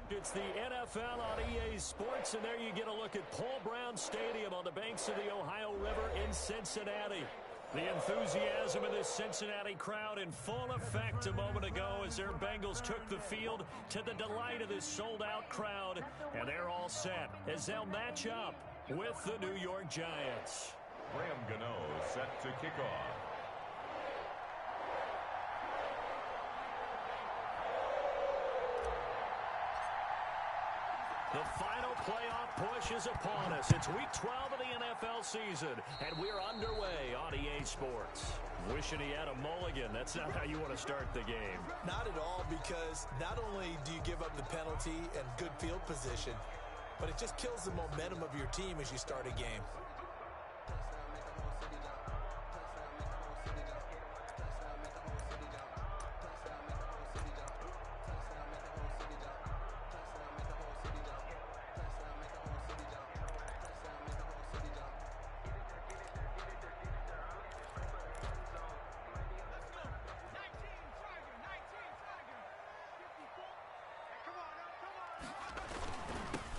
It's the NFL on EA Sports, and there you get a look at Paul Brown Stadium on the banks of the Ohio River in Cincinnati. The enthusiasm of this Cincinnati crowd in full effect a moment ago as their Bengals took the field to the delight of this sold-out crowd. And they're all set as they'll match up with the New York Giants. Graham Gano set to kick off. The final playoff push is upon us. It's week 12 of the NFL season, and we're underway on EA Sports. Wishing he had a mulligan. That's not how you want to start the game. Not at all, because not only do you give up the penalty and good field position, but it just kills the momentum of your team as you start a game.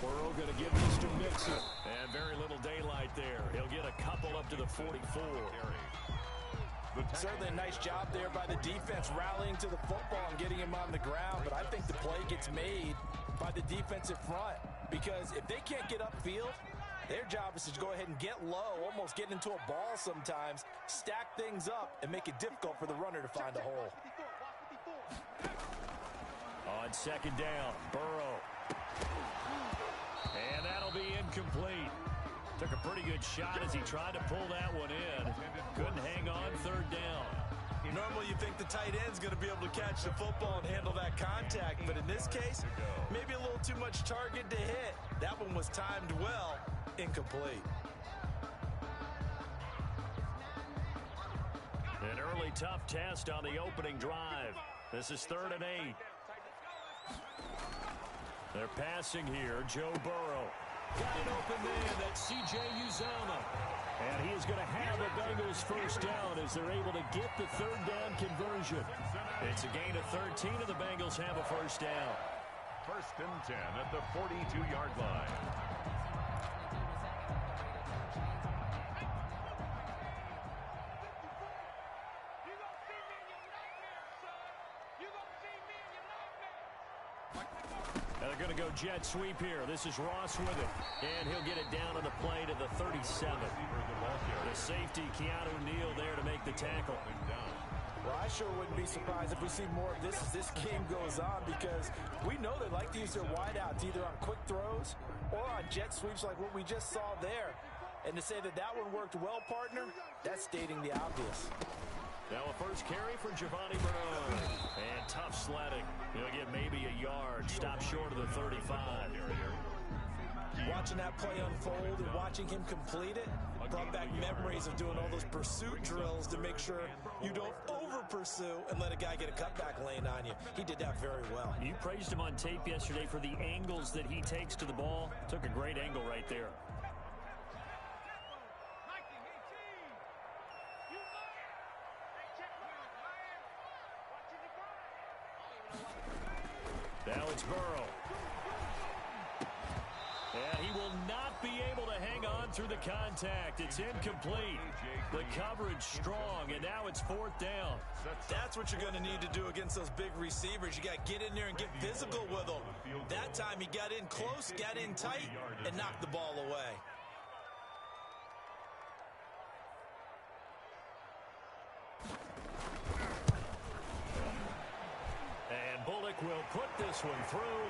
Burrow going to give this to Mixon. And very little daylight there. He'll get a couple up to the 44. Certainly a nice job there by the defense rallying to the football and getting him on the ground. But I think the play gets made by the defensive front. Because if they can't get upfield, their job is to go ahead and get low, almost get into a ball sometimes, stack things up, and make it difficult for the runner to find a hole. On second down, Burrow. And that'll be incomplete. Took a pretty good shot as he tried to pull that one in. Couldn't hang on third down. Normally you think the tight end's going to be able to catch the football and handle that contact, but in this case, maybe a little too much target to hit. That one was timed well, incomplete. An early tough test on the opening drive. This is 3rd and 8. They're passing here, Joe Burrow. Got an open man, that's C.J. Uzomah. And he is going to have the Bengals first down as they're able to get the third down conversion. It's a gain of 13, and the Bengals have a first down. 1st and 10 at the 42-yard line. They're going to go jet sweep here. This is Ross with it. And he'll get it down on the play to the 37. The safety, Keanu Neal, there to make the tackle. Well, I sure wouldn't be surprised if we see more of this as this game goes on, because we know they like to use their wideouts either on quick throws or on jet sweeps like what we just saw there. And to say that that one worked well, partner, that's stating the obvious. Now a first carry for Giovanni Bernard. And tough sledding. He'll get maybe a yard. Stop short of the 35. Watching that play unfold and watching him complete it brought back memories of doing all those pursuit drills to make sure you don't over-pursue and let a guy get a cutback lane on you. He did that very well. You praised him on tape yesterday for the angles that he takes to the ball. Took a great angle right there. Now it's Burrow. And he will not be able to hang on through the contact. It's incomplete. The coverage strong, and now it's 4th down. That's what you're going to need to do against those big receivers. You got to get in there and get physical with them. That time he got in close, got in tight, and knocked the ball away. And Bullock will put this one through.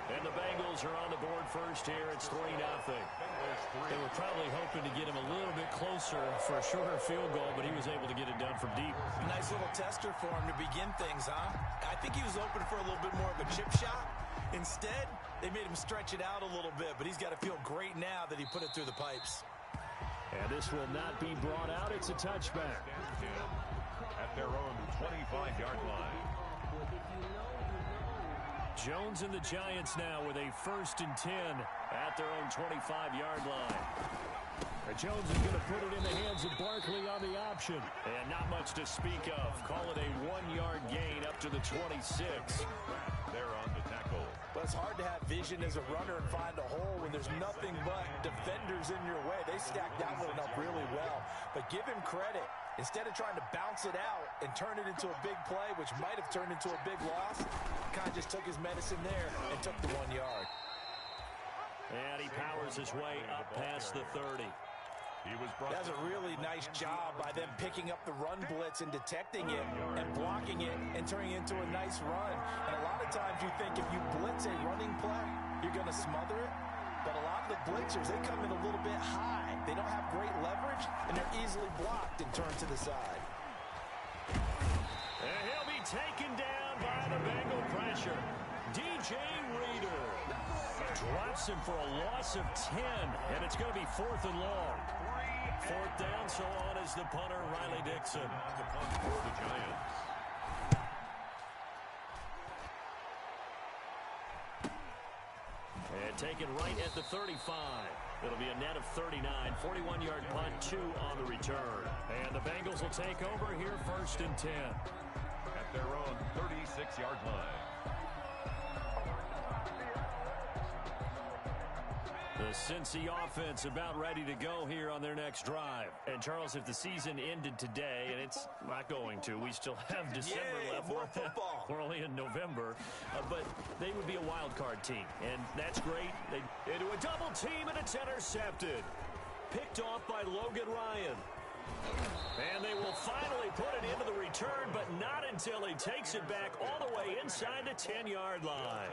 And the Bengals are on the board first here. It's 3-0. They were probably hoping to get him a little bit closer for a shorter field goal, but he was able to get it done from deep. Nice little tester for him to begin things, huh? I think he was open for a little bit more of a chip shot. Instead, they made him stretch it out a little bit, but he's got to feel great now that he put it through the pipes. And this will not be brought out. It's a touchback. At their own 25-yard line. Jones and the Giants now with a 1st and 10 at their own 25-yard line. Jones is going to put it in the hands of Barkley on the option. And not much to speak of. Call it a 1-yard gain up to the 26. They're on the tackle. But it's hard to have vision as a runner and find a hole when there's nothing but defenders in your way. They stacked that one up really well. But give him credit. Instead of trying to bounce it out and turn it into a big play, which might have turned into a big loss, kind of just took his medicine there and took the 1 yard. And he powers his way up past the 30. That's a really nice job by them picking up the run blitz and detecting it and blocking it and turning it into a nice run. And a lot of times you think if you blitz a running play, you're going to smother it. But a lot of the blitzers, they come in a little bit high. They don't have great leverage, and they're easily blocked and turned to the side. And he'll be taken down by the Bengal pressure. DJ Reader drops him for a loss of 10, and it's going to be 4th and long. 4th down, so on is the punter, Riley Dixon. The punt for the Giants. And taken right at the 35. It'll be a net of 39. 41-yard punt, 2 on the return. And the Bengals will take over here 1st and 10. At their own 36-yard line. The Cincy offense about ready to go here on their next drive. And, Charles, if the season ended today, and it's not going to, we still have December left. More football. We're only in November. But they would be a wild card team, and that's great. They do a double team, and it's intercepted. Picked off by Logan Ryan. And they will finally put it into the return, but not until he takes it back all the way inside the 10-yard line.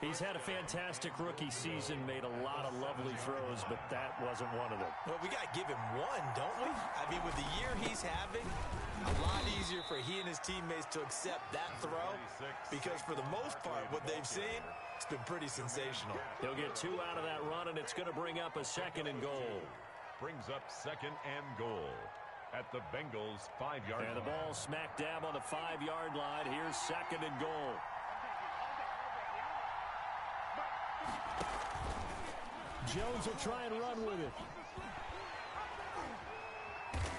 He's had a fantastic rookie season, made a lot of lovely throws, but that wasn't one of them. Well, we got to give him one, don't we? I mean, with the year he's having, a lot easier for he and his teammates to accept that throw, because for the most part, what they've seen, it's been pretty sensational. He'll get 2 out of that run, and it's going to bring up a 2nd and goal. Brings up 2nd and goal at the Bengals' 5-yard line. And the ball smack dab on the 5-yard line. Here's 2nd and goal. Jones will try and run with it.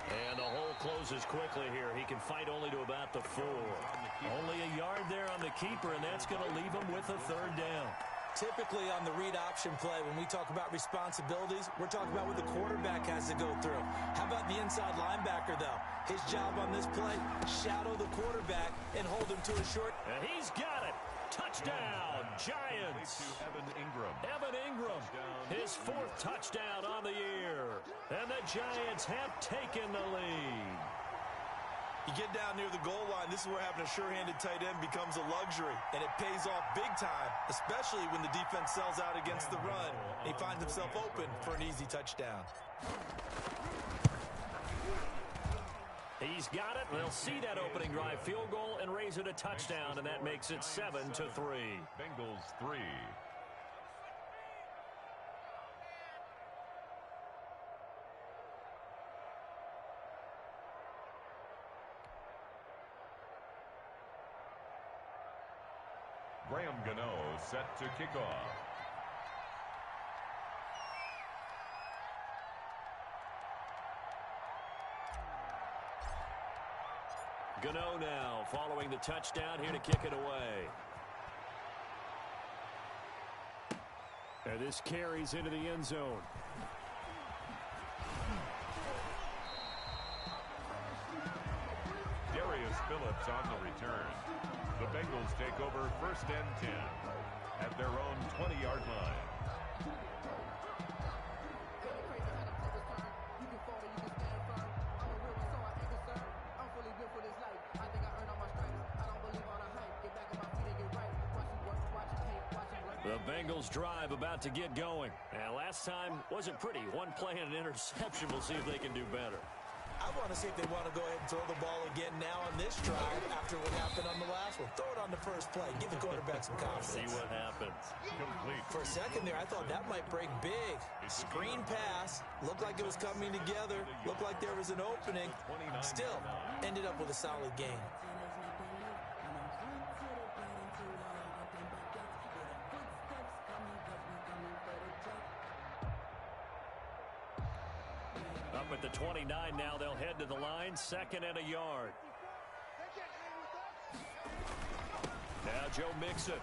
And the hole closes quickly here. He can fight only to about the 4. Only a yard there on the keeper, and that's going to leave him with a 3rd down. Typically on the read option play, when we talk about responsibilities, we're talking about what the quarterback has to go through. How about the inside linebacker, though? His job on this play, shadow the quarterback and hold him to a short. And he's got it. Touchdown, Giants. Evan Ingram. Evan Ingram, his 4th touchdown on the year. And the Giants have taken the lead. You get down near the goal line, this is where having a sure-handed tight end becomes a luxury, and it pays off big time, especially when the defense sells out against the run. He finds himself open for an easy touchdown. He's got it. They'll see that opening drive field goal and raise it a touchdown, and that makes it 7-3. Bengals 3. Graham Gano set to kick off. Gano now following the touchdown here to kick it away. And this carries into the end zone. Darius Phillips on the return. The Bengals take over 1st and 10 at their own 20-yard line. The Bengals drive about to get going. And last time wasn't pretty. One play and an interception. We'll see if they can do better. I want to see if they want to go ahead and throw the ball again now on this drive after what happened on the last one. Throw it on the first play. Give the quarterback some confidence. See what happens. Complete. For a second there, I thought that might break big. Screen pass. Looked like it was coming together. Looked like there was an opening. Still, ended up with a solid game. Up at the 29 now, they'll head to the line. 2nd and a yard. Now Joe Mixon.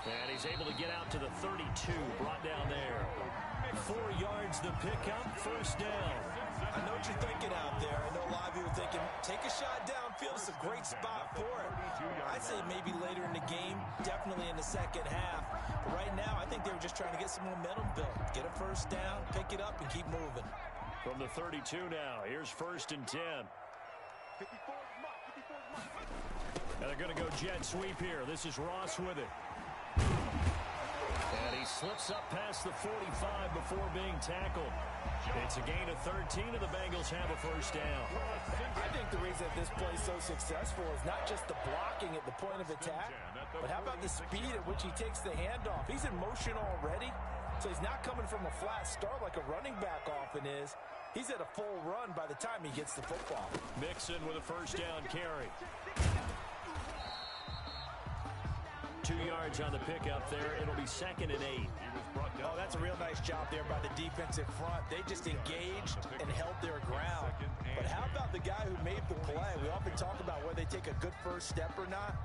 And he's able to get out to the 32, brought down there. 4 yards the pickup, first down. I know what you're thinking out there. I know a lot of you are thinking, take a shot downfield. It's a great spot for it. I'd say maybe later in the game, definitely in the second half. But right now, I think they were just trying to get some momentum built. Get a first down, pick it up, and keep moving. From the 32 now, here's first and 10. And they're going to go jet sweep here. This is Ross with it. And he slips up past the 45 before being tackled. It's a gain of 13, and the Bengals have a first down. I think the reason that this play is so successful is not just the blocking at the point of attack, but how about the speed at which he takes the handoff? He's in motion already, so he's not coming from a flat start like a running back often is. He's at a full run by the time he gets the football. Mixon with a first down carry. 2 yards on the pickup there. It'll be second and 8. Oh, that's a real nice job there by the defensive front. They just engaged and held their ground. But how about the guy who made the play? We often talk about whether they take a good first step or not.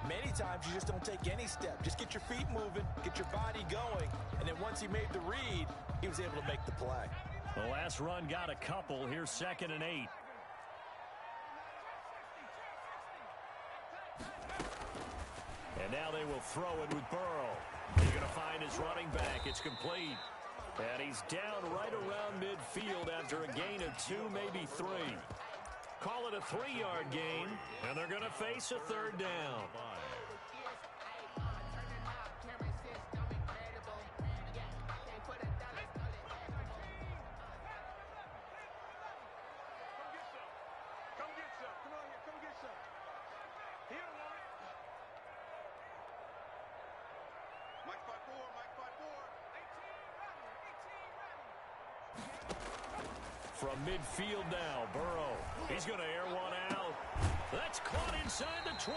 Many times you just don't take any step. Just get your feet moving, get your body going, and then once he made the read, he was able to make the play. The last run got a couple. Here's second and 8. And now they will throw it with Burrow. He's going to find his running back. It's complete. And he's down right around midfield after a gain of 2, maybe 3. Call it a 3-yard gain, and they're going to face a third down. From midfield now, Burrow. He's going to air one out. That's caught inside the 20.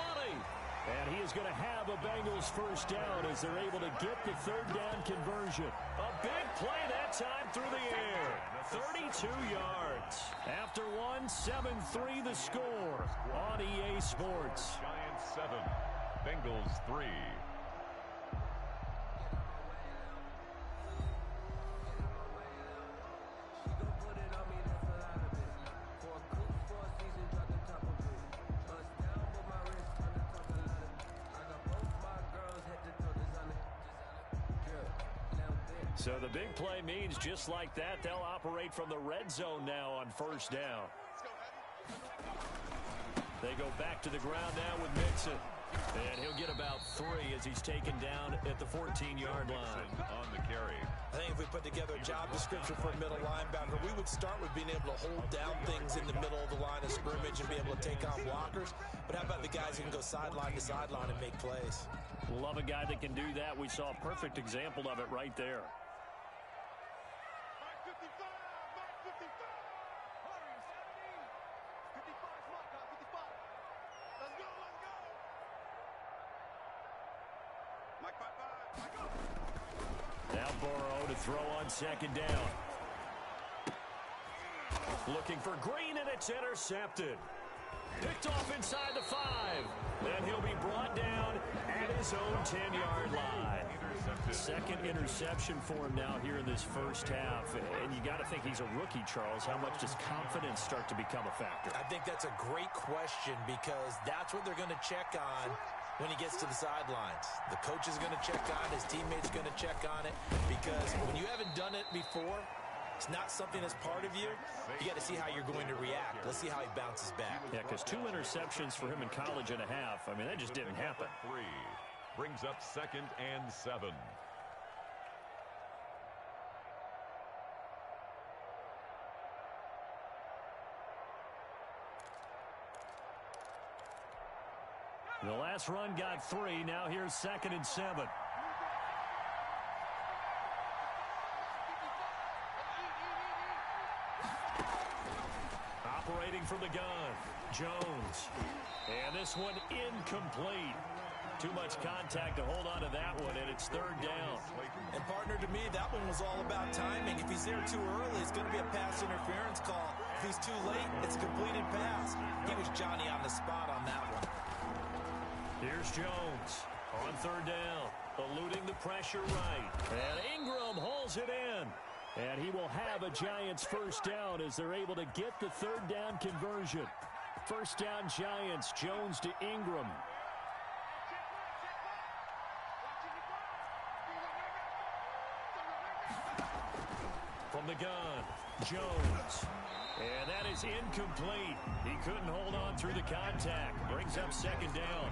And he is going to have a Bengals first down as they're able to get the third down conversion. A big play that time through the air. 32 yards. After 7-3 the score on EA Sports. Giants 7, Bengals 3. So the big play means just like that, they'll operate from the red zone now on first down. They go back to the ground now with Mixon. And he'll get about 3 as he's taken down at the 14-yard line. On the carry. I think if we put together a job description for a middle linebacker, we would start with being able to hold down things in the middle of the line of scrimmage and be able to take on blockers. But how about the guys who can go sideline to sideline and make plays? Love a guy that can do that. We saw a perfect example of it right there. Now Burrow to throw on second down. Looking for Green, and it's intercepted. Picked off inside the 5. Then he'll be brought down at his own 10-yard line. Second interception for him now here in this first half. And you got to think he's a rookie, Charles. How much does confidence start to become a factor? I think that's a great question because that's what they're going to check on when he gets to the sidelines. The coach is going to check on it. His teammates are going to check on it because when you haven't done it before, it's not something that's part of you. You got to see how you're going to react. Let's see how he bounces back. Yeah, because 2 interceptions for him in college and a half. I mean, that just didn't happen. 3 brings up second and 7. The last run got 3. Now here's second and 7. Operating from the gun, Jones. And this one incomplete. Too much contact to hold on to that one, and it's third down. And partner, to me, that one was all about timing. If he's there too early, it's going to be a pass interference call. If he's too late, it's a completed pass. He was Johnny on the spot on that one. Here's Jones on third down, eluding the pressure right. And Ingram hauls it in. And he will have a Giants first down as they're able to get the third down conversion. First down Giants, Jones to Ingram. From the gun, Jones. And that is incomplete. He couldn't hold on through the contact. Brings up second down.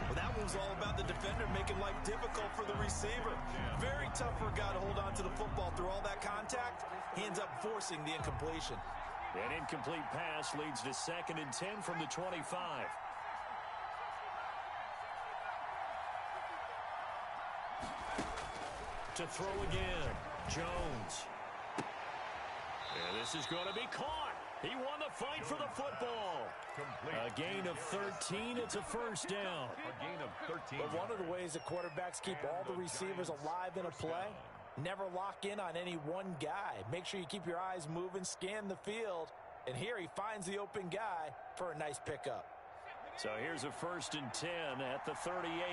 Well, that was all about the defender making life difficult for the receiver. Very tough for a guy to hold on to the football through all that contact. He ends up forcing the incompletion. An incomplete pass leads to 2nd and 10 from the 25. To throw again, Jones. And this is going to be caught. He won the fight for the football. Complete. A gain of 13. It's a first down. A gain of 13. But one of the ways that quarterbacks keep all the receivers alive in a play, never lock in on any one guy. Make sure you keep your eyes moving, scan the field. And here he finds the open guy for a nice pickup. So here's a 1st and 10 at the 38.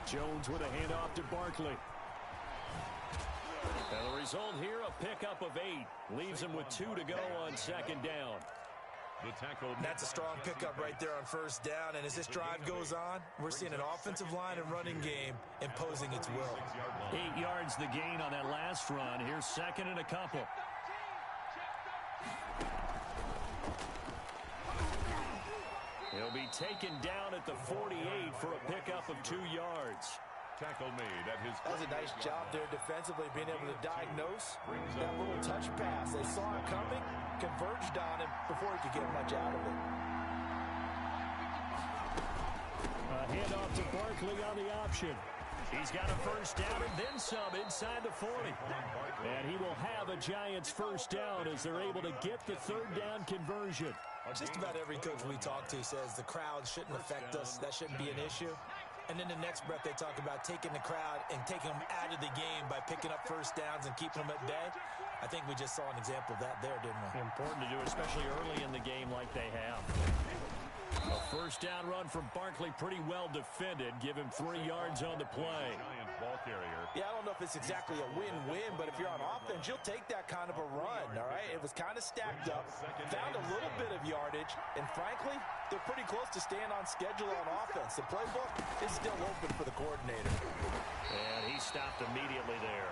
Jones with a handoff to Barkley. And the result here, a pickup of 8. Leaves him with 2 to go on second down. The tackle. That's a strong pickup right there on first down. And as this drive goes on, we're seeing an offensive line and running game imposing its will. 8 yards the gain on that last run. Here's 2nd and a couple. He'll be taken down at the 48 for a pickup of 2 yards. Tackle made at his. That was a nice job there defensively, being able to diagnose that little touch pass. They saw it coming, converged on him before he could get much out of it. A handoff to Barkley on the option. He's got a first down and then some inside the 40. And he will have a Giants first down as they're able to get the third down conversion. Just about every coach we talk to says the crowd shouldn't affect us. That shouldn't be an issue. And then the next breath they talk about taking the crowd and taking them out of the game by picking up first downs and keeping them at bay. I think we just saw an example of that there, didn't we? Important to do, especially early in the game like they have. A first down run from Barkley, pretty well defended. Give him 3 yards on the play. Giant ball carrier. Yeah, I don't know if it's exactly a win-win, but if you're on offense, you'll take that kind of a run, all right? It was kind of stacked up, found a little bit of yardage, and frankly, they're pretty close to staying on schedule on offense. The playbook is still open for the coordinator. And he stopped immediately there.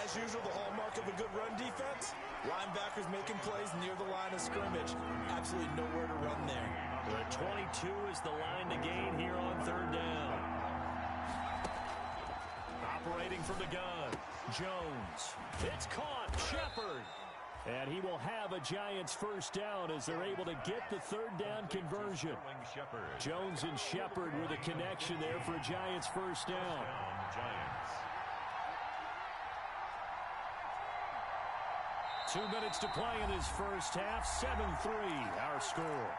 As usual, the hallmark of a good run defense, linebackers making plays near the line of scrimmage. Absolutely nowhere to run there. The 22 is the line to gain here on third down. Operating from the gun, Jones. It's caught, Shepard. And he will have a Giants first down as they're able to get the third down conversion. Jones and Shepard with a connection there for a Giants first down. Giants. 2 minutes to play in this first half. 7-3 our score.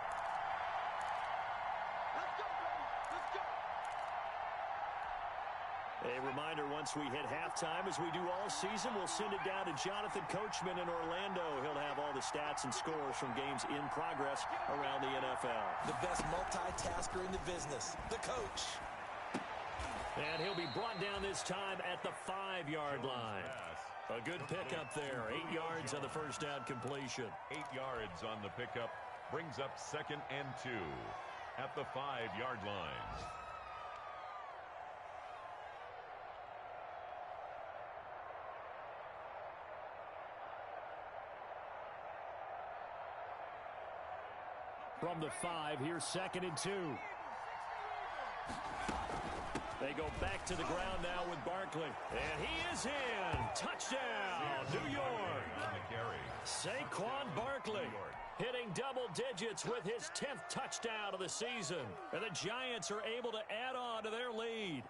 A reminder, once we hit halftime, as we do all season, we'll send it down to Jonathan Coachman in Orlando. He'll have all the stats and scores from games in progress around the NFL. The best multitasker in the business, the coach. And he'll be brought down this time at the 5-yard line. A good pickup there. 8 yards on the first down completion. 8 yards on the pickup brings up 2nd and 2 at the 5-yard line. From the 5, here's 2nd and 2. They go back to the ground now with Barkley. And he is in. Touchdown, New York. On the carry. Saquon Barkley hitting double digits with his 10th touchdown of the season. And the Giants are able to add on to their lead.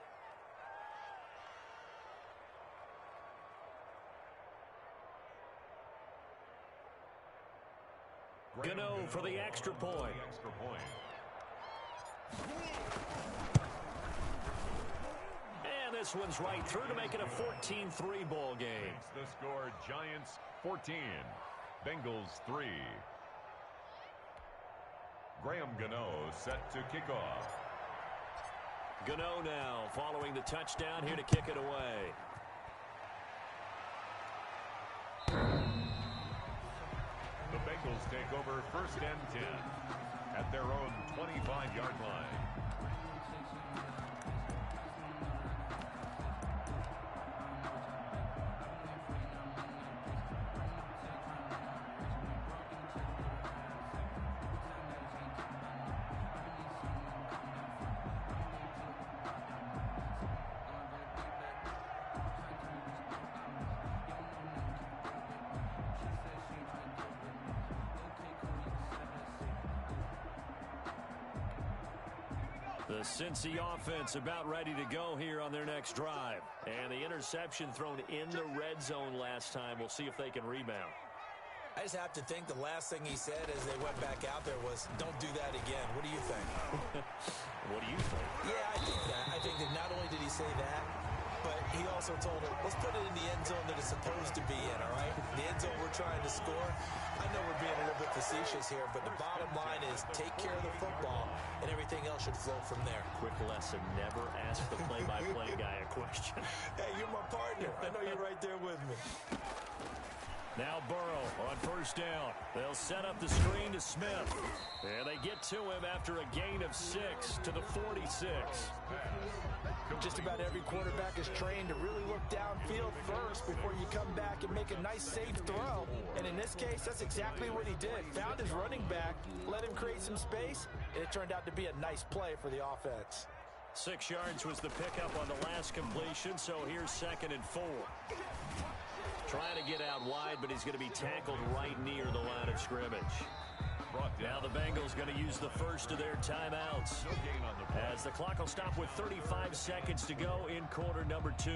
Gano for the extra point. And this one's right through to make it a 14-3 ball game. The score, Giants 14, Bengals 3. Graham Gano set to kick off. Gano now following the touchdown here to kick it away. The Bengals take over 1st and 10 at their own 25-yard line. The Cincy offense about ready to go here on their next drive. And the interception thrown in the red zone last time. We'll see if they can rebound. I just have to think the last thing he said as they went back out there was, don't do that again. What do you think? What do you think? Yeah, I think that. I think that not only did he say that, but he also told him, let's put it in the end zone that it's supposed to be in, all right? The end zone we're trying to score. I know we're being a little bit facetious here, but the bottom line is take care of the football, and everything else should flow from there. Quick lesson, never ask the play-by-play guy a question. Hey, you're my partner. I know you're right there with me. Now Burrow on 1st down. They'll set up the screen to Smith. And they get to him after a gain of 6 to the 46. Just about every quarterback is trained to really look downfield first before you come back and make a nice, safe throw. And in this case, that's exactly what he did. Found his running back, let him create some space, and it turned out to be a nice play for the offense. 6 yards was the pickup on the last completion, so here's 2nd and 4. Trying to get out wide, but he's going to be tackled right near the line of scrimmage. Now the Bengals going to use the first of their timeouts, as the clock will stop with 35 seconds to go in quarter number 2.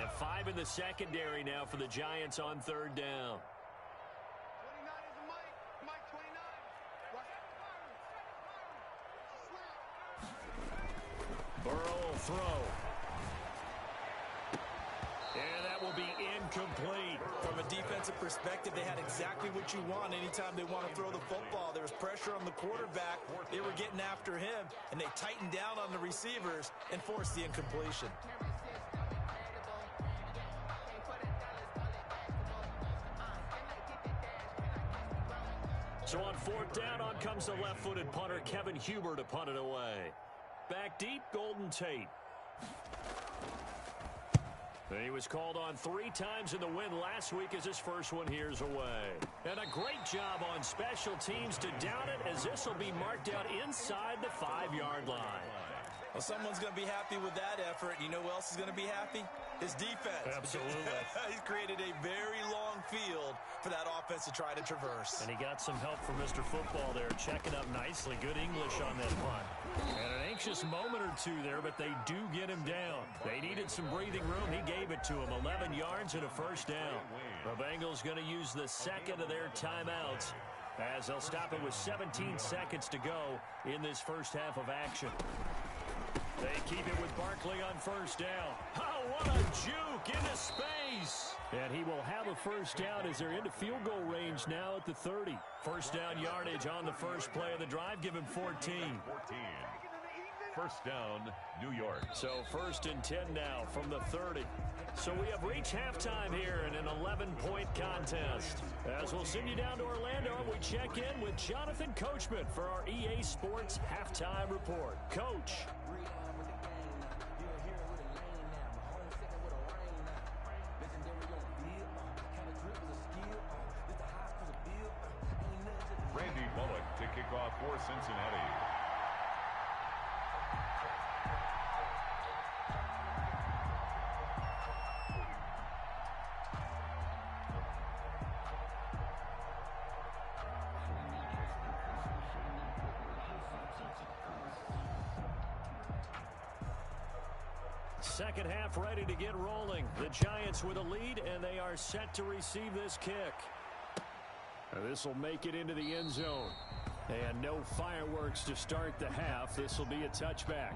And 5 in the secondary now for the Giants on 3rd down. Burrow will throw. And that will be incomplete. From a defensive perspective, they had exactly what you want anytime they want to throw the football. There was pressure on the quarterback. They were getting after him, and they tightened down on the receivers and forced the incompletion. So on 4th down, on comes the left-footed punter, Kevin Huber, to punt it away. Back deep, Golden Tate. He was called on 3 times in the win last week as his first one here's away. And a great job on special teams to down it, as this will be marked out inside the 5-yard line. Well, someone's going to be happy with that effort. You know who else is going to be happy? His defense. Absolutely. He's created a very long field for that offense to try to traverse. And he got some help from Mr. Football there, checking up nicely. Good English on that punt. And an anxious moment or two there, but they do get him down. They needed some breathing room. He gave it to him. 11 yards and a 1st down. The Bengals going to use the 2nd of their timeouts, as they'll stop it with 17 seconds to go in this first half of action. They keep it with Barkley on 1st down. Oh, what a juke into space. And he will have a 1st down as they're into field goal range now at the 30. 1st down yardage on the first play of the drive. Give him 14. 1st down, New York. So 1st and 10 now from the 30. So we have reached halftime here in an 11-point contest. As we'll send you down to Orlando, we check in with Jonathan Coachman for our EA Sports Halftime Report. Coach. To kick off for Cincinnati. Second half ready to get rolling. The Giants with a lead, and they are set to receive this kick. This will make it into the end zone. And no fireworks to start the half. This will be a touchback.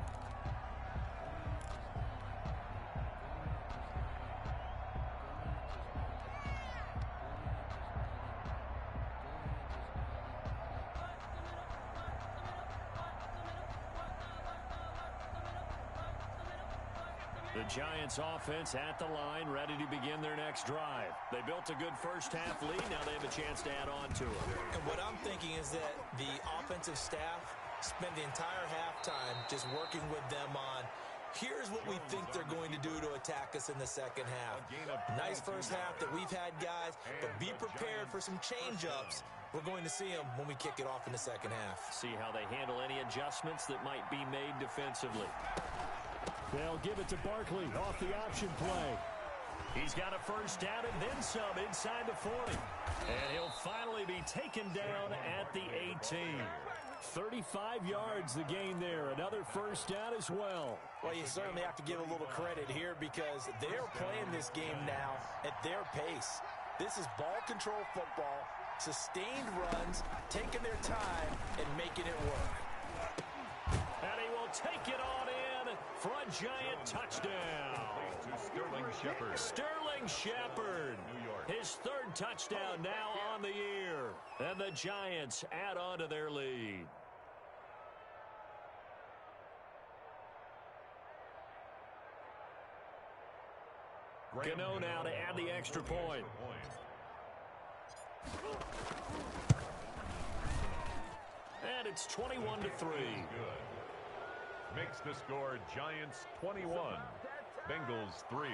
The Giants offense at the line, ready to begin their next drive. They built a good first half lead. Now they have a chance to add on to it. And what I'm thinking is that the offensive staff spent the entire halftime just working with them on, here's what we think they're going to do to attack us in the second half. Nice first half that we've had, guys, but be prepared for some change-ups. We're going to see them when we kick it off in the second half. See how they handle any adjustments that might be made defensively. They'll give it to Barkley off the option play. He's got a first down and then some inside the 40. And he'll finally be taken down at the 18. 35 yards the gain there. Another first down as well. Well, you certainly have to give a little credit here because they're playing this game now at their pace. This is ball control football, sustained runs, taking their time and making it work. And he will take it on in for a giant touchdown. Sterling Shepard. His third touchdown now on the year. And the Giants add on to their lead. Gano now to add the extra point. And it's 21-3. Makes the score Giants 21, Bengals 3.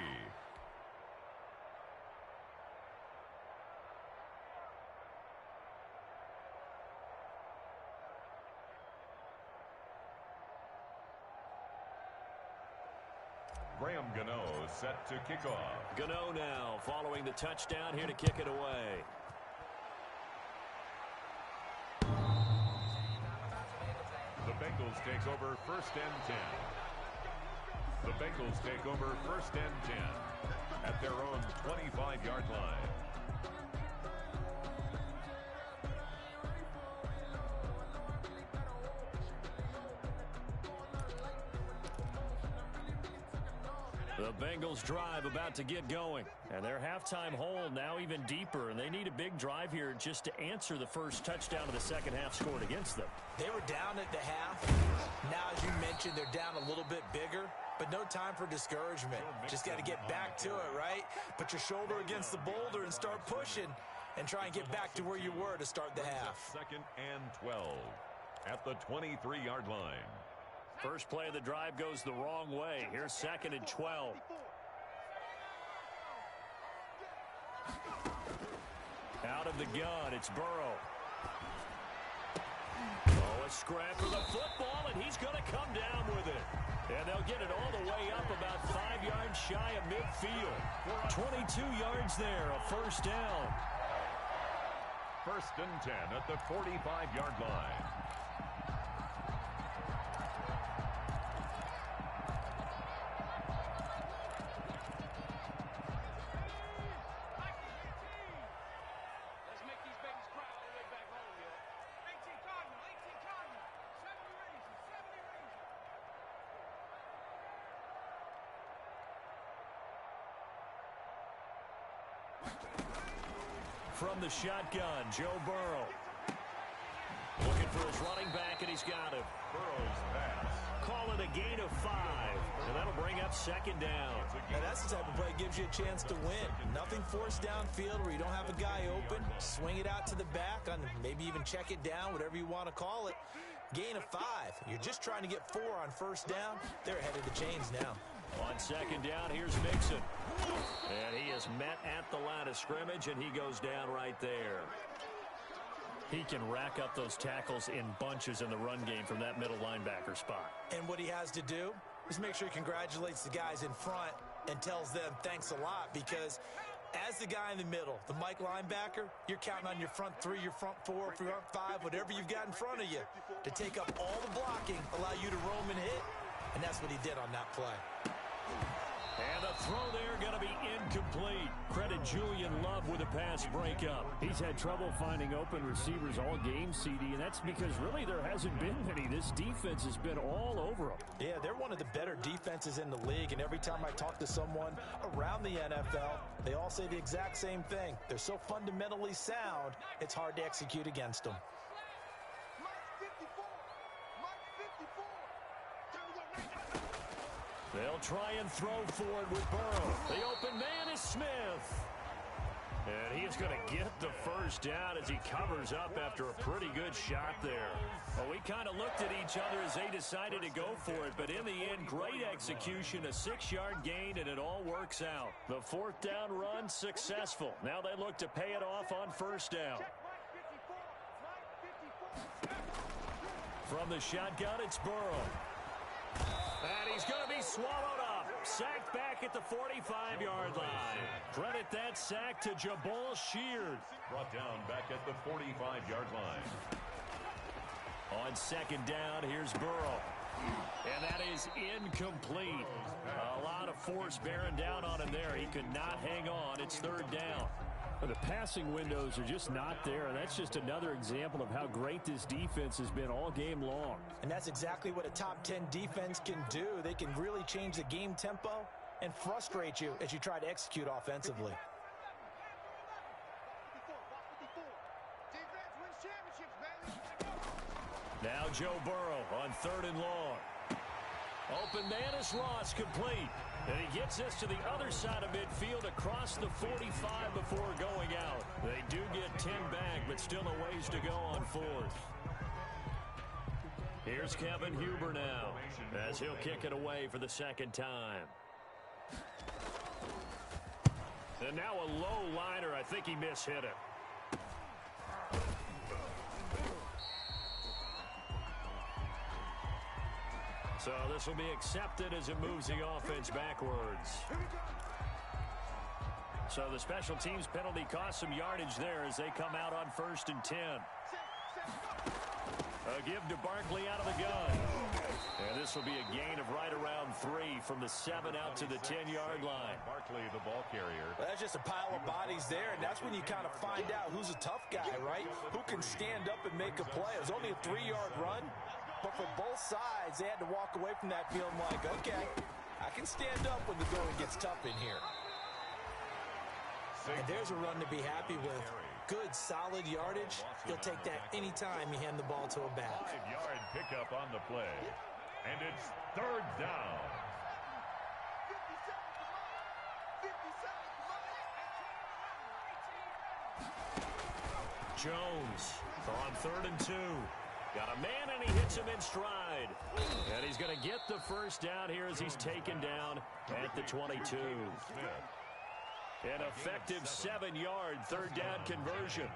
Graham Gano set to kick off. Gano now following the touchdown here to kick it away. The Bengals takes over first and 10. The Bengals take over first and 10 at their own 25-yard line. The Bengals drive about to get going. And their halftime hole now even deeper. And they need a big drive here just to answer the first touchdown of the second half scored against them. They were down at the half. Now, as you mentioned, they're down a little bit bigger. But no time for discouragement. Just got to get back to it, right? Put your shoulder against the boulder and start pushing. And try and get back to where you were to start the half. Second and 12 at the 23-yard line. First play of the drive goes the wrong way. Here's second and 12. Out of the gun, it's Burrow. Oh, a scrap for the football, and he's going to come down with it. And they'll get it all the way up about 5 yards shy of midfield. 22 yards there, a first down. First and 10 at the 45-yard line. From the shotgun, Joe Burrow. Looking for his running back, and he's got him. Burrow's pass. Call it a gain of 5, and that'll bring up second down. Now that's the type of play that gives you a chance to win. Nothing forced downfield where you don't have a guy open. Swing it out to the back, on maybe even check it down, whatever you want to call it. Gain of 5. You're just trying to get 4 on first down. They're ahead of the chains now. On second down, here's Mixon. And he is met at the line of scrimmage, and he goes down right there. He can rack up those tackles in bunches in the run game from that middle linebacker spot. And what he has to do is make sure he congratulates the guys in front and tells them thanks a lot, because as the guy in the middle, the Mike linebacker, you're counting on your front 3, your front 4, front 5, whatever you've got in front of you to take up all the blocking, allow you to roam and hit, and that's what he did on that play. And the throw there going to be incomplete. Credit Julian Love with a pass breakup. He's had trouble finding open receivers all game, CD, and that's because really there hasn't been many. This defense has been all over them. Yeah, they're one of the better defenses in the league, and every time I talk to someone around the NFL, they all say the exact same thing. They're so fundamentally sound, it's hard to execute against them. They'll try and throw for it with Burrow. The open man is Smith. And he is going to get the first down as he covers up after a pretty good shot there. Well, we kind of looked at each other as they decided to go for it, but in the end, great execution, a 6-yard gain, and it all works out. The fourth down run successful. Now they look to pay it off on first down. From the shotgun, it's Burrow. And he's going to be swallowed up. Sacked back at the 45-yard line. Credit that sack to Jabal Sheard. Brought down back at the 45-yard line. On second down, here's Burrow. And that is incomplete. A lot of force bearing down on him there. He could not hang on. It's third down. But the passing windows are just not there, and that's just another example of how great this defense has been all game long. And that's exactly what a top 10 defense can do. They can really change the game tempo and frustrate you as you try to execute offensively. Now Joe Burrow on third and long. Open man is Ross, complete. And he gets this to the other side of midfield across the 45 before going out. They do get 10 back, but still a ways to go on fourth. Here's Kevin Huber now as he'll kick it away for the second time. And now a low liner. I think he mishit it. So this will be accepted as it moves the offense backwards. So the special teams penalty cost some yardage there as they come out on 1st and 10. A give to Barkley out of the gun. And this will be a gain of right around 3 from the 7 out to the 10-yard line. Barkley, the ball carrier. Well, that's just a pile of bodies there, and that's when you kind of find out who's a tough guy, right? Who can stand up and make a play. It was only a 3-yard run. But for both sides, they had to walk away from that feeling like, okay, I can stand up when the going gets tough in here. And there's a run to be happy with. Good, solid yardage. He'll take that anytime you hand the ball to a back. 5-yard pickup on the play. And it's third down. Jones on 3rd and 2. Got a man, and he hits him in stride. And he's going to get the first down here as he's taken down at the 22. An effective 7-yard third down conversion.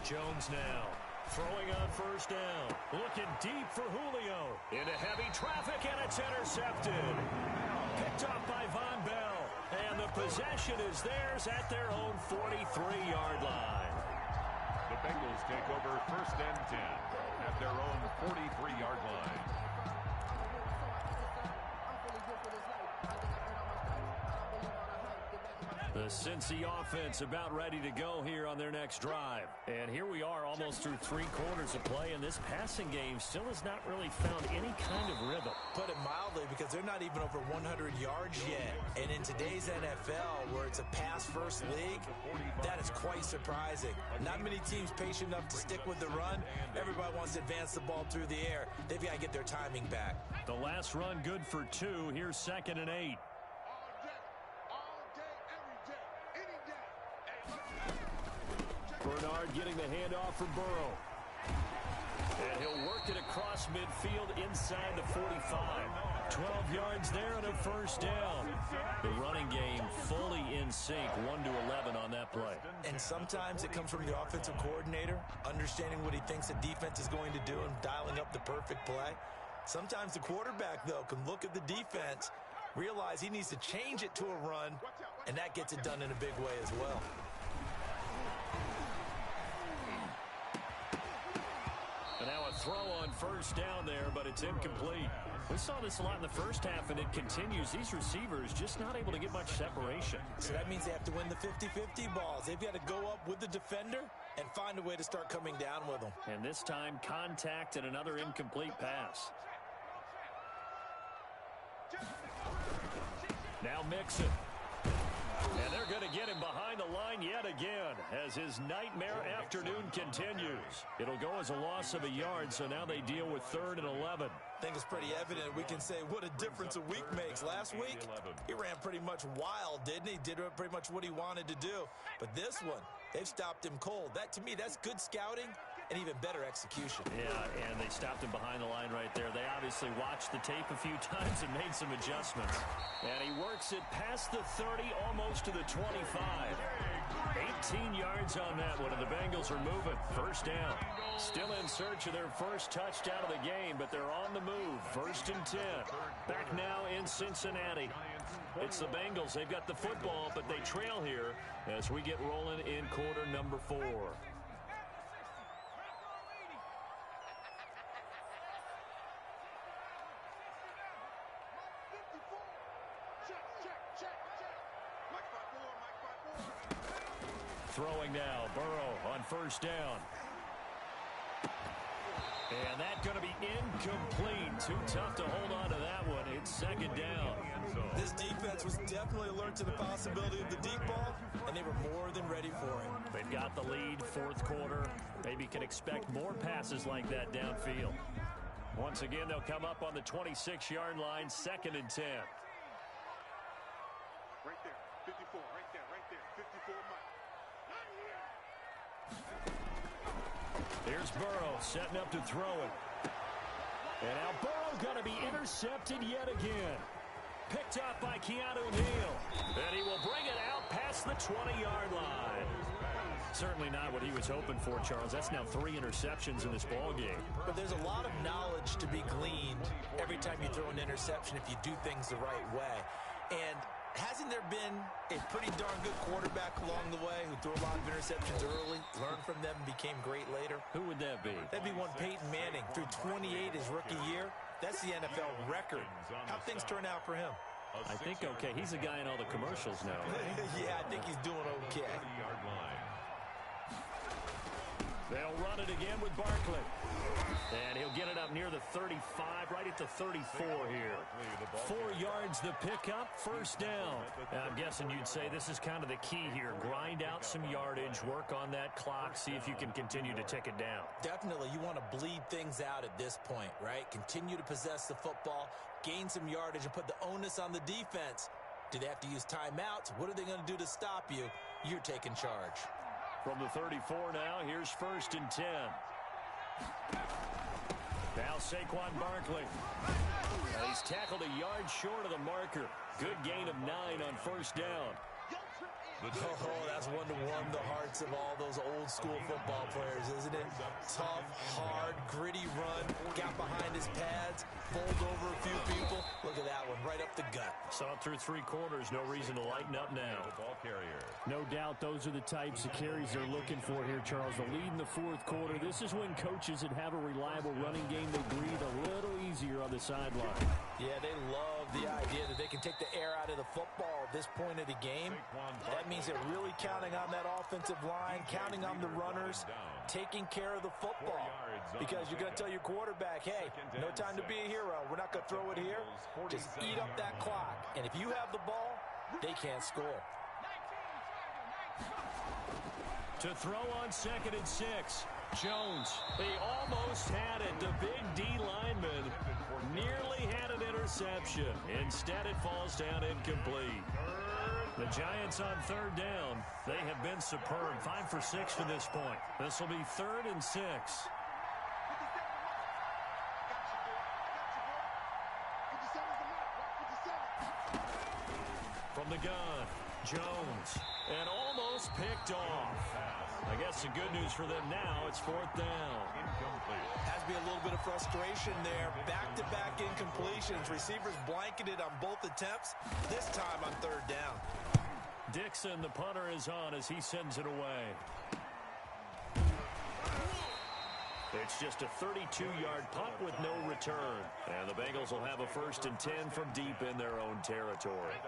Jones now throwing on first down. Looking deep for Julio. Into heavy traffic, and it's intercepted. Picked off by Von Bell. And the possession is theirs at their own 43-yard line. The Bengals take over 1st and 10 at their own 43-yard line. The Cincy offense about ready to go here on their next drive. And here we are almost through 3 quarters of play, and this passing game still has not really found any kind of rhythm. Put it mildly, because they're not even over 100 yards yet. And in today's NFL, where it's a pass-first league, that is quite surprising. Not many teams patient enough to stick with the run. Everybody wants to advance the ball through the air. They've got to get their timing back. The last run good for 2. Here's 2nd and 8. Bernard getting the handoff for Burrow. And he'll work it across midfield inside the 45. 12 yards there and a first down. The running game fully in sync, 1-11 on that play. And sometimes it comes from the offensive coordinator, understanding what he thinks the defense is going to do and dialing up the perfect play. Sometimes the quarterback, though, can look at the defense, realize he needs to change it to a run, and that gets it done in a big way as well. throw on first down there, but it's incomplete. We saw this a lot in the first half, and it continues. These receivers just not able to get much separation. So that means they have to win the 50-50 balls. They've got to go up with the defender and find a way to start coming down with them. And this time, contact and another incomplete pass. Now Mixon. And they're going to get him behind the line yet again as his nightmare afternoon continues. It'll go as a loss of a yard, so now they deal with 3rd and 11. I think it's pretty evident. We can say what a difference a week makes. Last week, he ran pretty much wild, didn't he? Did pretty much what he wanted to do. But this one, they've stopped him cold. That, to me, that's good scouting and even better execution. Yeah, and they stopped him behind the line right there. They obviously watched the tape a few times and made some adjustments. And he works it past the 30, almost to the 25. 18 yards on that one, and the Bengals are moving. First down. Still in search of their first touchdown of the game, but they're on the move. 1st and 10. Back now in Cincinnati. It's the Bengals. They've got the football, but they trail here as we get rolling in quarter number 4. Throwing now, Burrow on first down. And that's going to be incomplete. Too tough to hold on to that one. It's 2nd down. This defense was definitely alert to the possibility of the deep ball, and they were more than ready for it. They've got the lead, 4th quarter. Maybe can expect more passes like that downfield. Once again, they'll come up on the 26-yard line, 2nd and 10. Right there, 54, right there, 54 miles. Here's Burrow setting up to throw it. And now Burrow going to be intercepted yet again. Picked up by Keanu Neal. And he will bring it out past the 20-yard line. Certainly not what he was hoping for, Charles. That's now 3 interceptions in this ball game. But there's a lot of knowledge to be gleaned every time you throw an interception if you do things the right way. And hasn't there been a pretty darn good quarterback along the way who threw a lot of interceptions early, learned from them, and became great later? Who would that be? That'd be one Peyton Manning. Threw 28 his rookie year. That's the NFL record. How'd things turn out for him? I think okay. He's a guy in all the commercials now, right? Yeah, I think he's doing okay. They'll run it again with Barkley. And he'll get it up near the 35, right at the 34 here. 4 yards the pickup, 1st down. I'm guessing you'd say this is kind of the key here. Grind out some yardage, work on that clock, see if you can continue to tick it down. Definitely, you want to bleed things out at this point, right? Continue to possess the football, gain some yardage, and put the onus on the defense. Do they have to use timeouts? What are they going to do to stop you? You're taking charge. From the 34 now, here's 1st and 10. Now Saquon Barkley. He's tackled a yard short of the marker. Good gain of 9 on 1st down. Oh, that's one to warm the hearts of all those old school football players, isn't it? Tough, hard, gritty run. Got behind his pads, bowled over a few people. Look at that one, right up the gut. Saw it through 3 quarters. No reason to lighten up now. Ball carrier. No doubt those are the types of carries they're looking for here, Charles. The lead in the 4th quarter. This is when coaches that have a reliable running game, they breathe a little easier on the sideline. Yeah, they love the idea that they can take the air out of the football at this point of the game. That means they're really counting on that offensive line, counting on the runners, taking care of the football. Because you're going to tell your quarterback, hey, no time to be a hero. We're not going to throw it here. Just eat up that clock. And if you have the ball, they can't score. To throw on 2nd and 6. Jones, he almost had it. The big D lineman nearly had an interception. Instead, it falls down incomplete. The Giants on 3rd down. They have been superb. 5 for 6 to this point. This will be 3rd and 6. From the gun, Jones, and almost picked off. I guess the good news for them now, it's 4th down. Has to be a little bit of frustration there. Back-to-back incompletions. Receivers blanketed on both attempts. This time on 3rd down. Dixon, the punter, is on as he sends it away. It's just a 32-yard punt with no return. And the Bengals will have a 1st and 10 from deep in their own territory.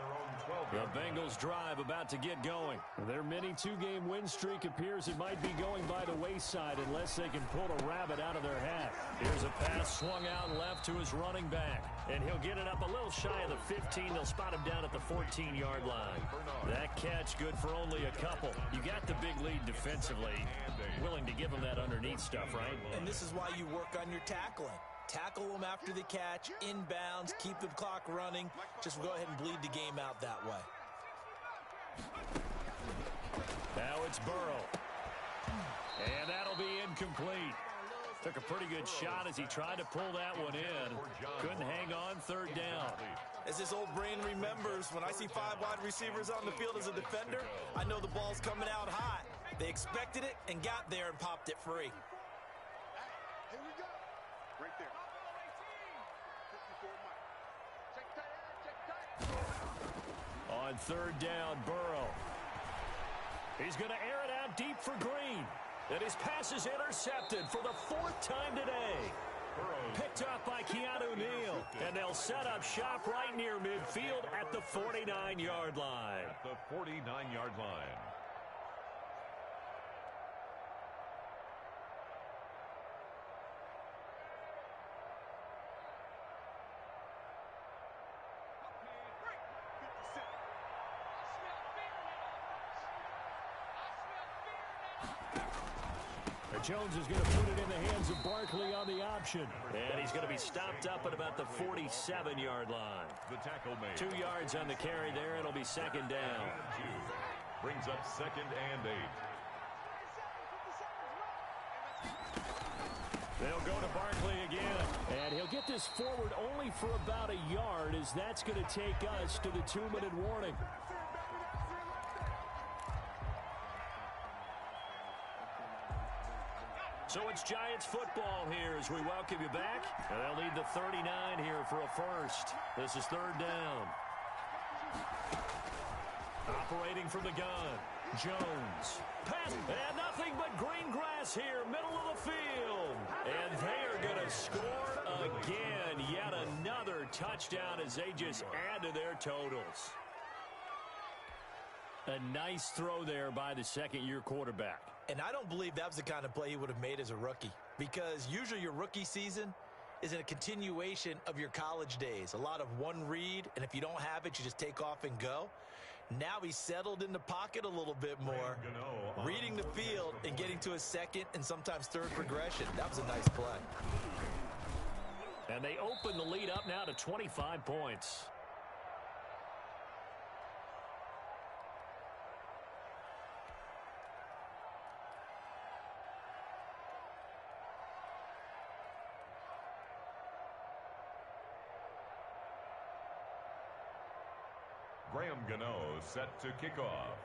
The Bengals drive about to get going. Their mini 2-game win streak appears it might be going by the wayside unless they can pull a rabbit out of their hat. Here's a pass swung out left to his running back. And he'll get it up a little shy of the 15. They'll spot him down at the 14-yard line. That catch good for only a couple. You got the big lead defensively. Willing to give him that underneath stuff, right? And this is why you work on your tackling. Tackle them after the catch, inbounds, keep the clock running. Just go ahead and bleed the game out that way. Now it's Burrow. And that'll be incomplete. Took a pretty good shot as he tried to pull that one in. Couldn't hang on 3rd down. As this old brain remembers, when I see 5 wide receivers on the field as a defender, I know the ball's coming out hot. They expected it and got there and popped it free. Here we go. Right there. 54 Mike. On 3rd down, Burrow. He's going to air it out deep for Green. And his pass is intercepted for the 4th time today. Picked up by Keanu Neal. And they'll set up shop right near midfield at the 49-yard line. At the 49-yard line. Jones is going to put it in the hands of Barkley on the option. And he's going to be stopped up at about the 47-yard line. The tackle made. 2 yards on the carry there. It'll be 2nd down. Brings up 2nd and 8. They'll go to Barkley again. And he'll get this forward only for about a yard, as that's going to take us to the 2-minute warning. So it's Giants football here as we welcome you back. And they'll need the 39 here for a 1st. This is 3rd down. Operating from the gun, Jones. Pass, and nothing but green grass here, middle of the field. And they are going to score again. Yet another touchdown as they just add to their totals. A nice throw there by the 2nd-year quarterback. And I don't believe that was the kind of play he would have made as a rookie, because usually your rookie season is a continuation of your college days. A lot of one read, and if you don't have it, you just take off and go. Now he's settled in the pocket a little bit more, reading the field and getting to a 2nd and sometimes 3rd progression. That was a nice play. And they open the lead up now to 25 points. Graham Gano set to kick off.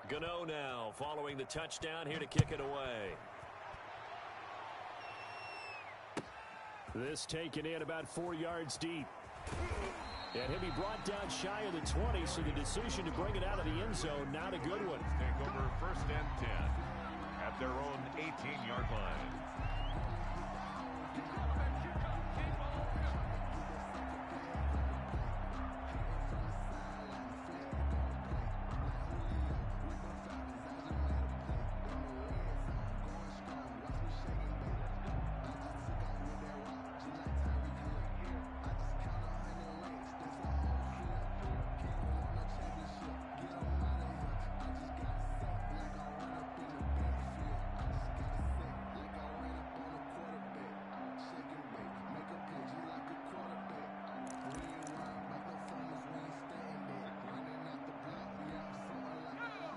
Gano now following the touchdown here to kick it away. This taken in about 4 yards deep. And he'll be brought down shy of the 20, so the decision to bring it out of the end zone, not a good one. Take over 1st and 10 at their own 18-yard line.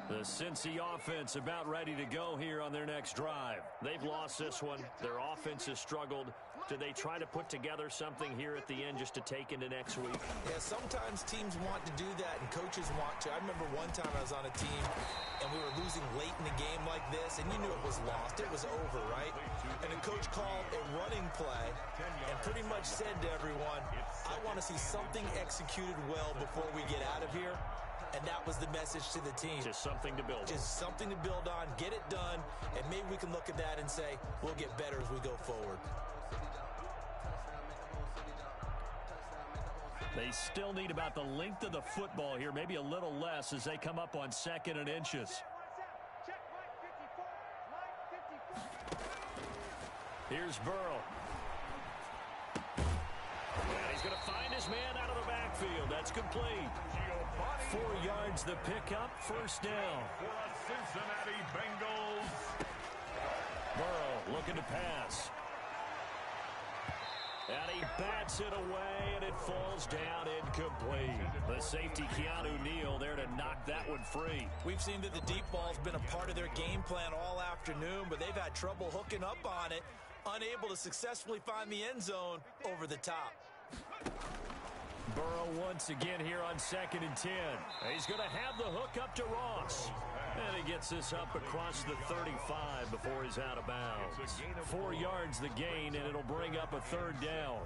The Cincy offense about ready to go here on their next drive. They've lost this one. Their offense has struggled. Do they try to put together something here at the end just to take into next week? Yeah, sometimes teams want to do that and coaches want to. I remember one time I was on a team and we were losing late in the game like this, and you knew it was lost. It was over, right? And the coach called a running play and pretty much said to everyone, I want to see something executed well before we get out of here. And that was the message to the team. Just something to build on. Just something to build on, get it done, and maybe we can look at that and say, we'll get better as we go forward. They still need about the length of the football here, maybe a little less as they come up on 2nd and inches. Here's Burrow. And he's going to find his man out of the backfield. That's complete. 4 yards the pickup, first down. For the Cincinnati Bengals. Burrow looking to pass. And he bats it away, and it falls down incomplete. The safety, Keanu Neal, there to knock that one free. We've seen that the deep ball's been a part of their game plan all afternoon, but they've had trouble hooking up on it, unable to successfully find the end zone over the top. Burrow once again here on 2nd and 10. He's going to have the hook up to Ross. And he gets this up across the 35 before he's out of bounds. 4 yards the gain, and it'll bring up a 3rd down.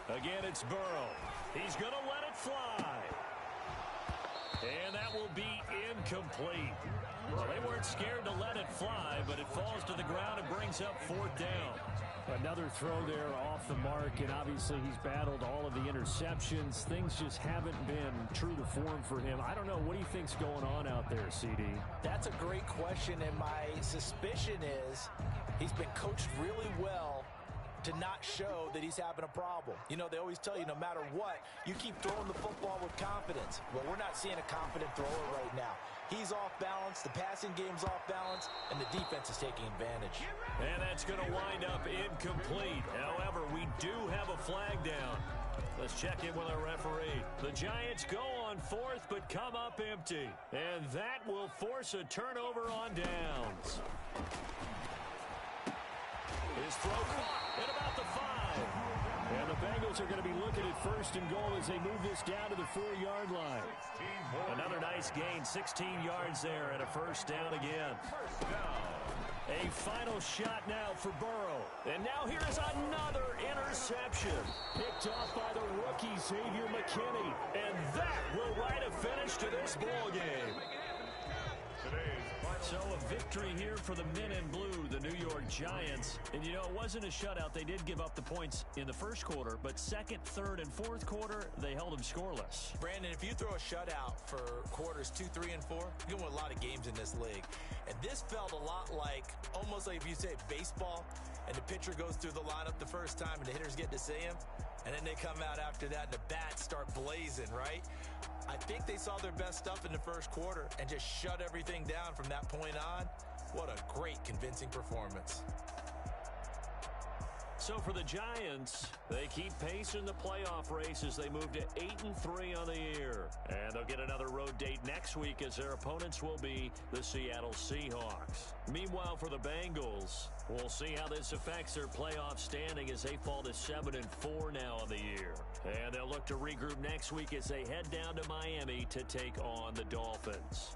Again, it's Burrow. He's going to let it fly. And that will be incomplete. Well, they weren't scared to let it fly, but it falls to the ground and brings up 4th down. Another throw there off the mark, and obviously he's battled all of the interceptions. Things just haven't been true to form for him. I don't know. What do you think's going on out there, CD? That's a great question, and my suspicion is he's been coached really well to not show that he's having a problem. You know, they always tell you no matter what, you keep throwing the football with confidence. Well, we're not seeing a confident thrower right now. He's off balance, the passing game's off balance, and the defense is taking advantage. And that's going to wind up incomplete. However, we do have a flag down. Let's check in with our referee. The Giants go on 4th, but come up empty. And that will force a turnover on downs. His throw caught at about the 5. And the Bengals are going to be looking at 1st and goal as they move this down to the 4-yard line. Another nice gain, 16 yards there, and a 1st down again. A final shot now for Burrow. And now here's another interception. Picked off by the rookie, Xavier McKinney. And that will write a finish to this ball game. So a victory here for the men in blue, the New York Giants. And, you know, it wasn't a shutout. They did give up the points in the 1st quarter, but 2nd, 3rd, and 4th quarter, they held them scoreless. Brandon, if you throw a shutout for quarters 2, 3, and 4, you're going to win a lot of games in this league. And this felt a lot like, almost like if you say baseball, and the pitcher goes through the lineup the first time and the hitters get to see him, and then they come out after that and the bats start blazing, right? I think they saw their best stuff in the 1st quarter and just shut everything down from that point on. What a great, convincing performance. So for the Giants, they keep pace in the playoff race as they move to 8-3 on the year. And they'll get another road date next week as their opponents will be the Seattle Seahawks. Meanwhile, for the Bengals, we'll see how this affects their playoff standing as they fall to 7-4 now on the year. And they'll look to regroup next week as they head down to Miami to take on the Dolphins.